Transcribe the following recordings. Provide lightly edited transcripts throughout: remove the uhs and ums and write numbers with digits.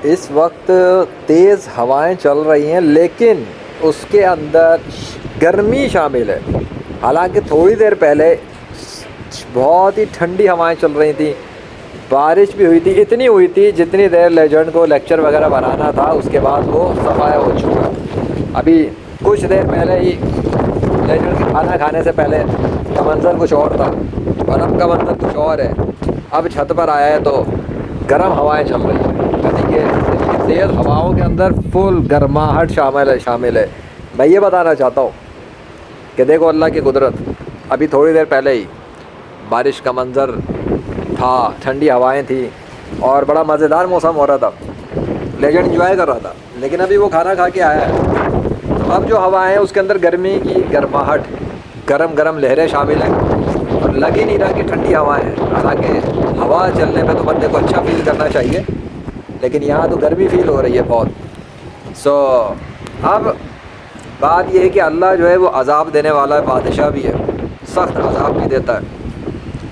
اس وقت تیز ہوائیں چل رہی ہیں لیکن اس کے اندر گرمی شامل ہے. حالانکہ تھوڑی دیر پہلے بہت ہی ٹھنڈی ہوائیں چل رہی تھیں, بارش بھی ہوئی تھی, اتنی ہوئی تھی جتنی دیر لیجنڈ کو لیکچر وغیرہ بنانا تھا. اس کے بعد وہ صفایا ہو چکا. ابھی کچھ دیر پہلے ہی لیجنڈ کے کھانا کھانے سے پہلے کا منظر کچھ اور تھا اور اب کا منظر کچھ اور ہے. اب چھت پر آیا ہے تو گرم ہوائیں چل رہی ہیں. یعنی کہ تیز ہواؤں کے اندر فل گرماہٹ شامل ہے. میں یہ بتانا چاہتا ہوں کہ دیکھو اللہ کی قدرت. ابھی تھوڑی دیر پہلے ہی بارش کا منظر تھا, ٹھنڈی ہوائیں تھیں اور بڑا مزیدار موسم ہو رہا تھا. لیجنڈ انجوائے کر رہا تھا. لیکن ابھی وہ کھانا کھا کے آیا ہے. اب جو ہوائیں ہیں اس کے اندر گرمی کی گرماہٹ, گرم گرم لہریں شامل ہیں اور لگ ہی نہیں رہا کہ ٹھنڈی ہوائیں ہیں. حالانکہ ہوا چلنے میں تو بندے کو اچھا فیل کرنا چاہیے, لیکن یہاں تو گرمی فیل ہو رہی ہے بہت. اب بات یہ ہے کہ اللہ جو ہے وہ عذاب دینے والا بادشاہ بھی ہے, سخت عذاب بھی دیتا ہے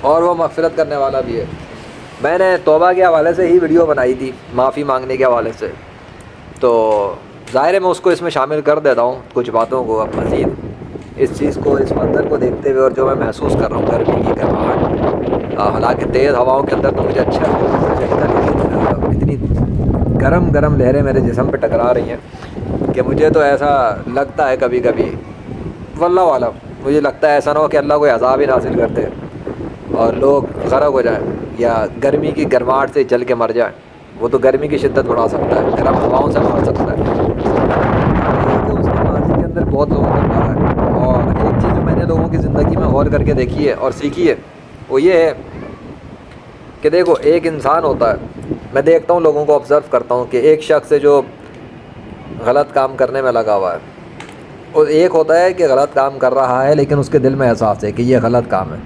اور وہ مغفرت کرنے والا بھی ہے. میں نے توبہ کے حوالے سے ہی ویڈیو بنائی تھی, معافی مانگنے کے حوالے سے, تو ظاہر ہے میں اس کو اس میں شامل کر دیتا ہوں کچھ باتوں کو. اب مزید اس چیز کو, اس منظر کو دیکھتے ہوئے اور جو میں محسوس کر رہا ہوں گرمی کی گرماہٹ, حالانکہ تیز ہواؤں کے اندر تو مجھے اچھا لگتا ہے. اتنی گرم گرم لہریں میرے جسم پہ ٹکرا رہی ہیں کہ مجھے تو ایسا لگتا ہے کبھی کبھی, واللہ عالم, مجھے لگتا ہے ایسا نہ ہو کہ اللہ کوئی عذاب ہی نازل کرتے اور لوگ غرق ہو جائیں یا گرمی کی گرماہٹ سے جل کے مر جائیں. وہ تو گرمی کی شدت بڑھا سکتا ہے, گرم ہواؤں سے مار سکتا ہے. تو اس کے ماضی کے اندر بہت لوگوں کو مارا ہے. اور ایک چیز جو میں نے لوگوں کی زندگی میں غور کر کے دیکھی ہے اور سیکھی ہے وہ یہ ہے کہ دیکھو ایک انسان ہوتا ہے, میں دیکھتا ہوں لوگوں کو آبزرو کرتا ہوں کہ ایک شخص ہے جو غلط کام کرنے میں لگا ہوا ہے, اور ایک ہوتا ہے کہ غلط کام کر رہا ہے لیکن اس کے دل میں احساس ہے کہ یہ غلط کام ہے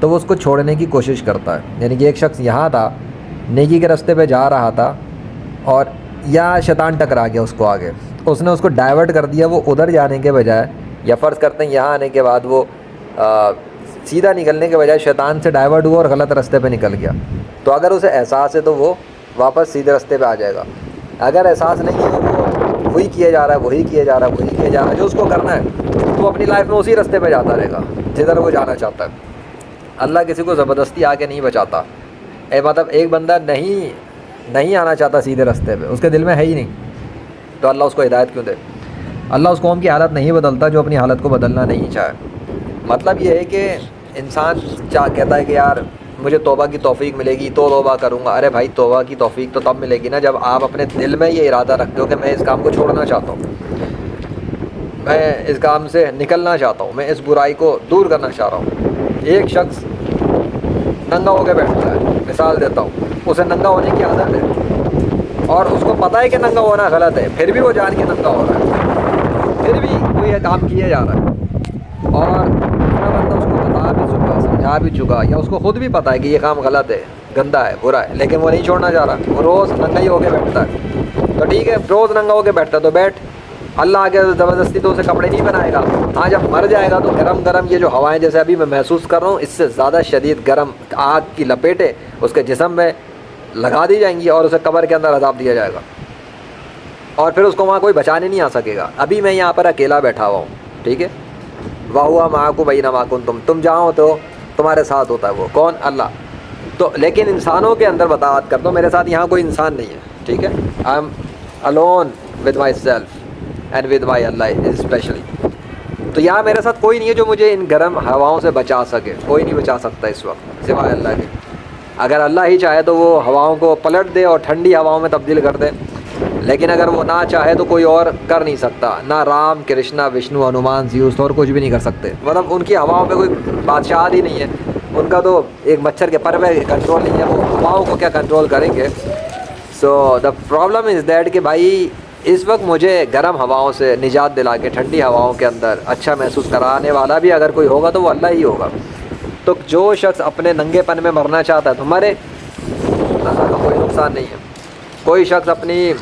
تو وہ اس کو چھوڑنے کی کوشش کرتا ہے. یعنی کہ ایک شخص یہاں تھا, نیکی کے راستے پہ جا رہا تھا اور یا شیطان ٹکرا گیا اس کو آگے, اس نے اس کو ڈائیورٹ کر دیا. وہ ادھر جانے کے بجائے, یا فرض کرتے ہیں یہاں آنے کے بعد وہ سیدھا نکلنے کے بجائے شیطان سے ڈائیورٹ ہوا اور غلط راستے پہ نکل گیا. تو اگر اسے احساس ہے تو وہ واپس سیدھے راستے پہ آ جائے گا. اگر احساس نہیں ہے وہ وہی کیے جا رہا ہے, وہی کیے جا رہا ہے, وہی کیے جا رہا ہے جو اس کو کرنا ہے, تو اپنی لائف میں اسی راستے پہ جاتا رہے گا جدھر وہ جانا چاہتا ہے. اللہ کسی کو زبردستی آ کے نہیں بچاتا. مطلب ایک بندہ نہیں آنا چاہتا سیدھے راستے پہ, اس کے دل میں ہے ہی نہیں, تو اللہ اس کو ہدایت کیوں دے؟ اللہ اس قوم کی حالت نہیں بدلتا جو اپنی حالت کو بدلنا نہیں چاہے. مطلب یہ ہے کہ انسان کہتا ہے کہ یار مجھے توبہ کی توفیق ملے گی تو توبہ کروں گا. ارے بھائی توبہ کی توفیق تو تب ملے گی نا جب آپ اپنے دل میں یہ ارادہ رکھتے ہو کہ میں اس کام کو چھوڑنا چاہتا ہوں, میں اس کام سے نکلنا چاہتا ہوں, میں اس برائی کو دور کرنا چاہ رہا ہوں. ایک شخص ننگا ہو کے بیٹھتا ہے, مثال دیتا ہوں, اسے ننگا ہونے کی عادت ہے اور اس کو پتہ ہے کہ ننگا ہونا غلط ہے, پھر بھی وہ جان کے ننگا ہو رہا ہے, پھر بھی وہ یہ کام کیے جا رہا ہے. اور دوسرا بندہ اس کو بتا بھی چکا, سمجھا بھی چکا, یا اس کو خود بھی پتہ ہے کہ یہ کام غلط ہے, گندا ہے, برا ہے, لیکن وہ نہیں چھوڑنا چاہ رہا, وہ روز ننگا ہی ہو کے بیٹھتا ہے. تو ٹھیک ہے, روز ننگا ہو کے بیٹھتا ہے تو بیٹھ, اللہ آگے زبردستی تو اسے کپڑے نہیں بنائے گا. ہاں جب مر جائے گا تو گرم گرم یہ جو ہوائیں جیسے ابھی میں محسوس کر رہا ہوں, اس سے زیادہ شدید گرم آگ کی لپیٹیں اس کے جسم میں لگا دی جائیں گی اور اسے قبر کے اندر عذاب دیا جائے گا, اور پھر اس کو وہاں کوئی بچانے نہیں آ سکے گا. ابھی میں یہاں پر اکیلا بیٹھا ہوا ہوں, ٹھیک ہے, وَهُوَ مَعَكُمْ أَيْنَمَا كُنتُمْ, تم جہاں ہوتے ہو تمہارے ساتھ ہوتا ہے وہ کون؟ اللہ. تو لیکن انسانوں کے اندر بات کرتا ہوں, میرے ساتھ یہاں کوئی انسان نہیں ہے, ٹھیک ہے, I am alone with myself and with my Allah especially. تو یہاں میرے ساتھ کوئی نہیں ہے جو مجھے ان گرم ہواؤں سے بچا سکے, کوئی نہیں بچا سکتا اس وقت سوائے اللہ کے. اگر اللہ ہی چاہے تو وہ ہواؤں کو پلٹ دے اور ٹھنڈی ہواؤں میں تبدیل کر دے, لیکن اگر وہ نہ چاہے تو کوئی اور کر نہیں سکتا. نہ رام, کرشنا, وشنو, ہنومان, زیوس اور کچھ بھی نہیں کر سکتے. مطلب ان کی ہواؤں پہ کوئی بادشاہ ہی نہیں ہے, ان کا تو ایک مچھر کے پر پہ کنٹرول نہیں ہے, وہ ہواؤں کو کیا کنٹرول کریں گے. سو دا پرابلم از دیٹ کہ بھائی اس وقت مجھے گرم ہواؤں سے نجات دلا کے ٹھنڈی ہواؤں کے اندر اچھا محسوس کرانے والا بھی اگر کوئی ہوگا تو وہ اللہ ہی ہوگا. تو جو شخص اپنے ننگے پن میں مرنا چاہتا ہے تو مرے, اللہ کا کوئی نقصان نہیں ہے. کوئی شخص اپنی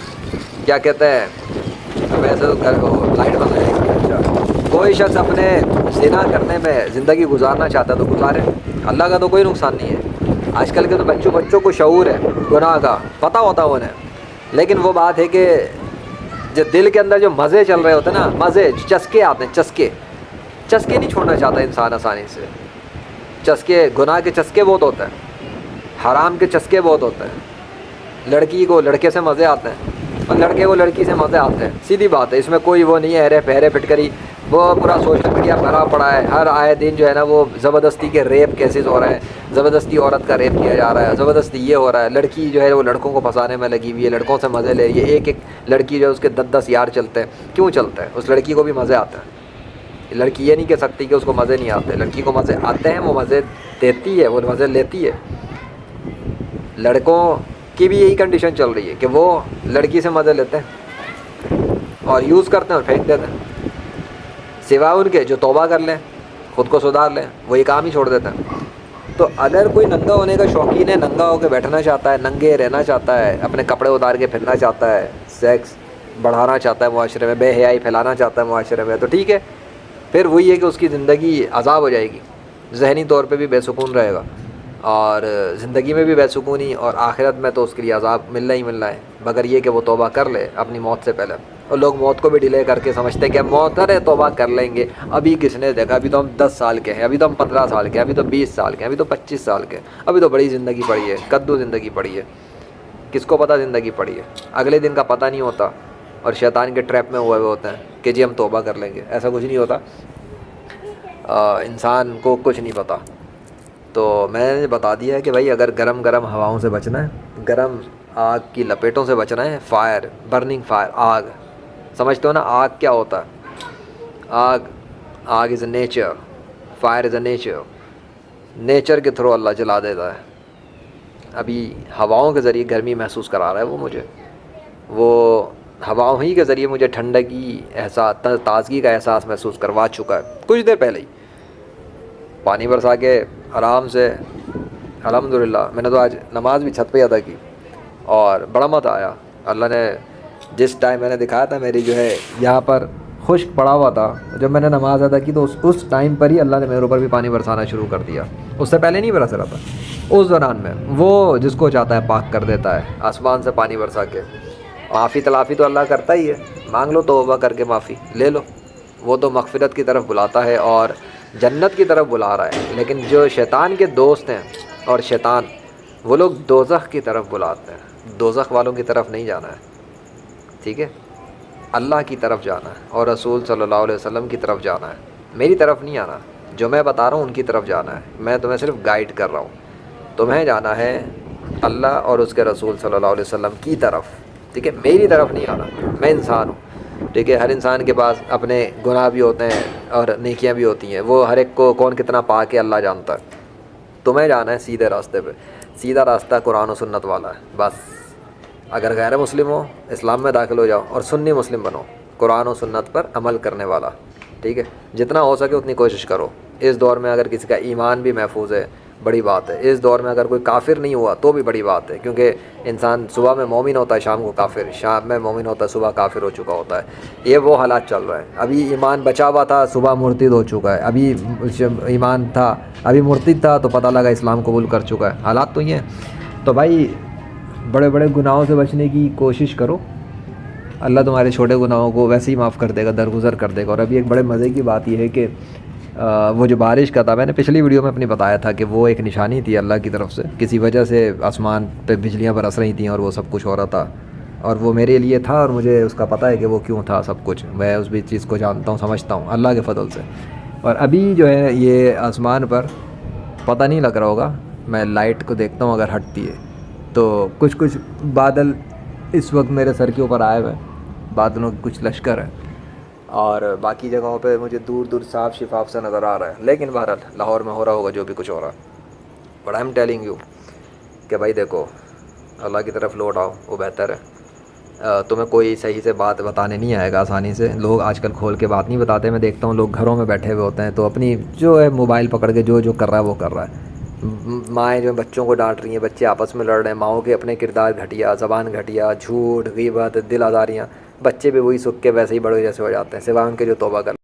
کیا کہتے ہیں ویسے تو گھر کو لائٹ بند ہے, کوئی شخص اپنے زنا کرنے میں زندگی گزارنا چاہتا ہے تو گزارے, اللہ کا تو کوئی نقصان نہیں ہے. آج کل کے تو بچوں کو شعور ہے گناہ کا, پتہ ہوتا ہے انہیں, لیکن وہ بات ہے کہ جو دل کے اندر جو مزے چل رہے ہوتے ہیں نا، مزے چسکے آتے ہیں، چسکے نہیں چھوڑنا چاہتا انسان آسانی سے. چسکے، گناہ کے چسکے بہت ہوتے ہیں، حرام کے چسکے بہت ہوتے ہیں. لڑکی کو لڑکے سے مزے آتے ہیں اور لڑکے کو لڑکی سے مزے آتے ہیں، سیدھی بات ہے. اس میں کوئی وہ نہیں ہے ہیرے پہرے پھٹکری. وہ پورا سوشل میڈیا بھرا پڑا ہے، ہر آئے دن جو ہے نا وہ زبردستی کے ریپ کیسز ہو رہے ہیں، زبردستی عورت کا ریپ کیا جا رہا ہے، زبردستی یہ ہو رہا ہے. لڑکی جو ہے وہ لڑکوں کو پھنسانے میں لگی ہوئی ہے، لڑکوں سے مزے لے رہی ہے. ایک لڑکی جو ہے اس کے 10 یار چلتے ہیں. کیوں چلتے ہیں؟ اس لڑکی کو بھی مزے آتے ہیں. لڑکی یہ نہیں کہہ سکتی کہ اس کو مزے نہیں آتے. لڑکی کو مزے آتے ہیں، وہ مزے دیتی ہے، وہ مزے لیتی ہے. لڑکوں کی بھی یہی کنڈیشن چل رہی ہے کہ وہ لڑکی سے مزے لیتے ہیں اور یوز کرتے ہیں اور پھینک دیتے ہیں، سوائے ان کے جو توبہ کر لیں، خود کو سدھار لیں، وہ یہ کام ہی چھوڑ دیتے ہیں. تو اگر کوئی ننگا ہونے کا شوقین ہے، ننگا ہو کے بیٹھنا چاہتا ہے، ننگے رہنا چاہتا ہے، اپنے کپڑے اتار کے پھرنا چاہتا ہے، سیکس بڑھانا چاہتا ہے معاشرے میں، بے حیائی پھیلانا چاہتا ہے معاشرے میں، تو ٹھیک ہے. پھر وہی ہے کہ اس کی زندگی عذاب ہو جائے گی، ذہنی طور پہ بھی بے سکون رہے گا، اور زندگی میں بھی بے سکونی، اور آخرت میں تو اس کے لیے عذاب ملنا ہی ملنا ہے، مگر یہ کہ وہ توبہ کر لے اپنی موت سے پہلے. اور لوگ موت کو بھی ڈیلے کر کے سمجھتے ہیں کہ موت ہے توبہ کر لیں گے. ابھی کس نے دیکھا؟ ابھی تو ہم 10 سال کے ہیں، ابھی تو ہم 15 سال کے ہیں، ابھی تو 20 سال کے ہیں، ابھی تو 25 سال کے ہیں، ابھی تو بڑی زندگی پڑی ہے، کدو زندگی پڑی ہے. کس کو پتہ زندگی پڑی ہے؟ اگلے دن کا پتہ نہیں ہوتا، اور شیطان کے ٹریپ میں ہوئے ہوتے ہیں کہ جی ہم توبہ کر لیں گے. ایسا کچھ نہیں ہوتا، انسان کو کچھ نہیں پتہ. تو میں نے بتا دیا ہے کہ بھائی اگر گرم گرم ہواؤں سے بچنا ہے، گرم آگ کی لپیٹوں سے بچنا ہے، فائر، برننگ فائر، آگ، سمجھتے ہو نا آگ کیا ہوتا ہے؟ آگ is a nature, fire is a nature کے تھرو اللہ جلا دیتا ہے. ابھی ہواؤں کے ذریعے گرمی محسوس کرا رہا ہے وہ مجھے، وہ ہواؤں ہی کے ذریعے مجھے ٹھنڈگی احساس، تازگی کا احساس محسوس کروا چکا ہے کچھ دیر پہلے ہی. پانی برسا کے آرام سے الحمدللہ. میں نے تو آج نماز بھی چھت پہ ادا کی اور بڑا مزہ آیا. اللہ نے جس ٹائم میں نے دکھایا تھا میری جو ہے یہاں پر خشک پڑا ہوا تھا، جب میں نے نماز ادا کی تو اس ٹائم پر ہی اللہ نے میرے اوپر بھی پانی برسانا شروع کر دیا. اس سے پہلے نہیں برس رہا تھا. اس دوران میں وہ جس کو چاہتا ہے پاک کر دیتا ہے آسمان سے پانی برسا کے. معافی تلافی تو اللہ کرتا ہی ہے، مانگ لو توبہ کر کے معافی لے لو. وہ تو مغفرت کی طرف بلاتا ہے اور جنت کی طرف بلا رہا ہے. لیکن جو شیطان کے دوست ہیں اور شیطان، وہ لوگ دوزخ کی طرف بلاتے ہیں. دوزخ والوں کی طرف نہیں جانا ہے، ٹھیک ہے؟ اللہ کی طرف جانا ہے اور رسول صلی اللہ علیہ وسلم کی طرف جانا ہے. میری طرف نہیں آنا. جو میں بتا رہا ہوں ان کی طرف جانا ہے. میں تمہیں صرف گائیڈ کر رہا ہوں. تمہیں جانا ہے اللہ اور اس کے رسول صلی اللہ علیہ وسلم کی طرف، ٹھیک ہے؟ میری طرف نہیں آنا. میں انسان ہوں، ٹھیک ہے؟ ہر انسان کے پاس اپنے گناہ بھی ہوتے ہیں اور نیکیاں بھی ہوتی ہیں. وہ ہر ایک کو کون کتنا پاک ہے اللہ جانتا ہے. تمہیں جانا ہے سیدھے راستے پہ. سیدھا راستہ قرآن و سنت والا ہے بس. اگر غیر مسلم ہو اسلام میں داخل ہو جاؤ اور سنی مسلم بنو، قرآن و سنت پر عمل کرنے والا، ٹھیک ہے؟ جتنا ہو سکے اتنی کوشش کرو. اس دور میں اگر کسی کا ایمان بھی محفوظ ہے بڑی بات ہے. اس دور میں اگر کوئی کافر نہیں ہوا تو بھی بڑی بات ہے، کیونکہ انسان صبح میں مومن ہوتا ہے شام کو کافر، شام میں مومن ہوتا ہے صبح کافر ہو چکا ہوتا ہے. یہ وہ حالات چل رہے ہیں. ابھی ایمان بچا ہوا تھا صبح مرتد ہو چکا ہے، ابھی ایمان تھا ابھی مرتد تھا تو پتہ لگا اسلام قبول کر چکا ہے. حالات تو یہ ہیں. تو بھائی بڑے بڑے گناہوں سے بچنے کی کوشش کرو، اللہ تمہارے چھوٹے گناہوں کو ویسے ہی معاف کر دے گا، درگزر کر دے گا. اور ابھی ایک بڑے مزے کی بات یہ ہے کہ وہ جو بارش کا تھا، میں نے پچھلی ویڈیو میں اپنی بتایا تھا کہ وہ ایک نشانی تھی اللہ کی طرف سے. کسی وجہ سے آسمان پہ بجلیاں برس رہی تھیں اور وہ سب کچھ ہو رہا تھا، اور وہ میرے لیے تھا اور مجھے اس کا پتہ ہے کہ وہ کیوں تھا. سب کچھ میں اس بھی چیز کو جانتا ہوں، سمجھتا ہوں اللہ کے فضل سے. اور ابھی جو ہے یہ آسمان پر پتہ نہیں لگ رہا ہوگا، میں لائٹ کو دیکھتا ہوں اگر ہٹتی ہے تو کچھ بادل اس وقت میرے سر کے اوپر آئے ہوئے ہیں. بادلوں کی کچھ لشکر ہے، اور باقی جگہوں پہ مجھے دور دور صاف شفاف سے نظر آ رہا ہے. لیکن بہرحال لاہور میں ہو رہا ہوگا جو بھی کچھ ہو رہا ہے. But I am telling you کہ بھائی دیکھو اللہ کی طرف لوٹ آؤ، وہ بہتر ہے. تمہیں کوئی صحیح سے بات بتانے نہیں آئے گا آسانی سے. لوگ آج کل کھول کے بات نہیں بتاتے. میں دیکھتا ہوں لوگ گھروں میں بیٹھے ہوئے ہوتے ہیں تو اپنی جو ہے موبائل پکڑ کے جو کر رہا ہے وہ کر رہا ہے. مائیں جو بچوں کو ڈانٹ رہی ہیں، بچے آپس میں لڑ رہے ہیں، ماؤں کے اپنے کردار گھٹیا، زبان گھٹیا، جھوٹ، غیبت، دل آزاریاں. بچے بھی وہی سکھ کے ویسے ہی بڑے جیسے ہو جاتے ہیں سوائے ان کے جو توبہ کر